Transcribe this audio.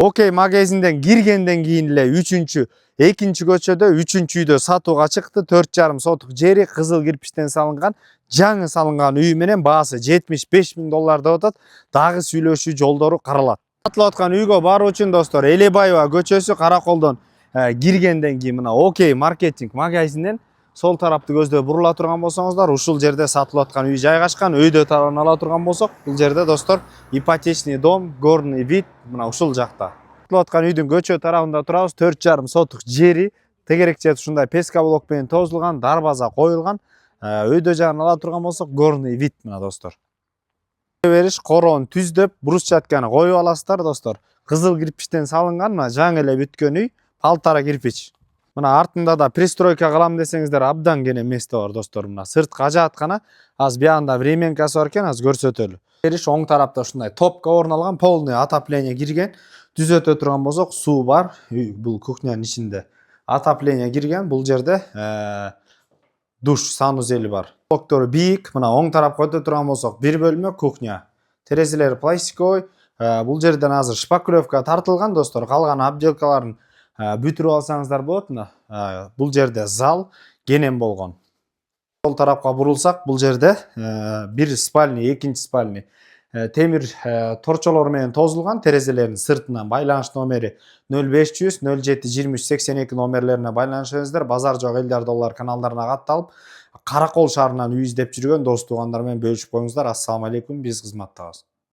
Okey magazinden girgenden keyin эле экинчи көчөдө 3-үйдө сатууга чыкты. 4,5 сотук жери кызыл кирпичтен салынган, жаңы салынган үй менен баасы $75,000 деп атат. Дагы сүйлөшүү жолдору каралат. Сатылып аткан үйгө баруу үчүн достор Элебаева көчөсү Караколдон киргенден кийин мына Окей маркетинг магазининен сол тарапты көздөп бурула турган болсоңуздар, ушул жерде сатылып аткан үй жайгашкан. Өйдө тарабын ала турган болсок, бул жерде достор ипотечный дом, горный вид мына ушул жакта. Сатылып аткан үйдүн көчө тарабында турабыз. 4,5 сотук жери, тегерекчети ушундай песка блок менен тозулган, дарбаза коюлган. Өйдө жагын ала турган болсок, горный вид мына достор. Бериш короон түздөп, брусчатканы коюп аласыздар достор. Кызыл кирпичтен салынган, мына жаңы эле бүткөн үй, палтара кирпич. Мына артында да пристройка кылам десеңиздер абдан кене место бар достор. Мына сырткы ажааткана, аз биягында временкасы бар экен, аз көрсөтөлү. Бериш оң тарапта ушундай топко орналган, полный отопление кирген. Түзөтө турган болсок, суу бар. Бул кухнянын ичинде отопление кирген. Бул жерде душ, санузели бар. Блоктору бийик. Мына оң тарапка өтө турган болсок, бир бөлмө кухня. Терезелери пластиковый. Бул жерден азыр шпаклевка тартылган достор. Калган обделкаларын бүтүрүп алсаңыздар болот. Бул жерде зал кенен болгон. Сол тарапка бурулсак, бул жерде бир спальня, экинчи спальня. Темир торчолор менен тозулган, терезелеринин сыртынан байланыш номери 0500 07 23 82 номерлерине байланышыңыздар. Базар жок элдер доллар каналдарына катталып, Каракол шаарынан үй издеп жүргөн дос туугандар менен бөлүшүп коюңуздар. Ассаламу алейкум, биз кызматтабыз.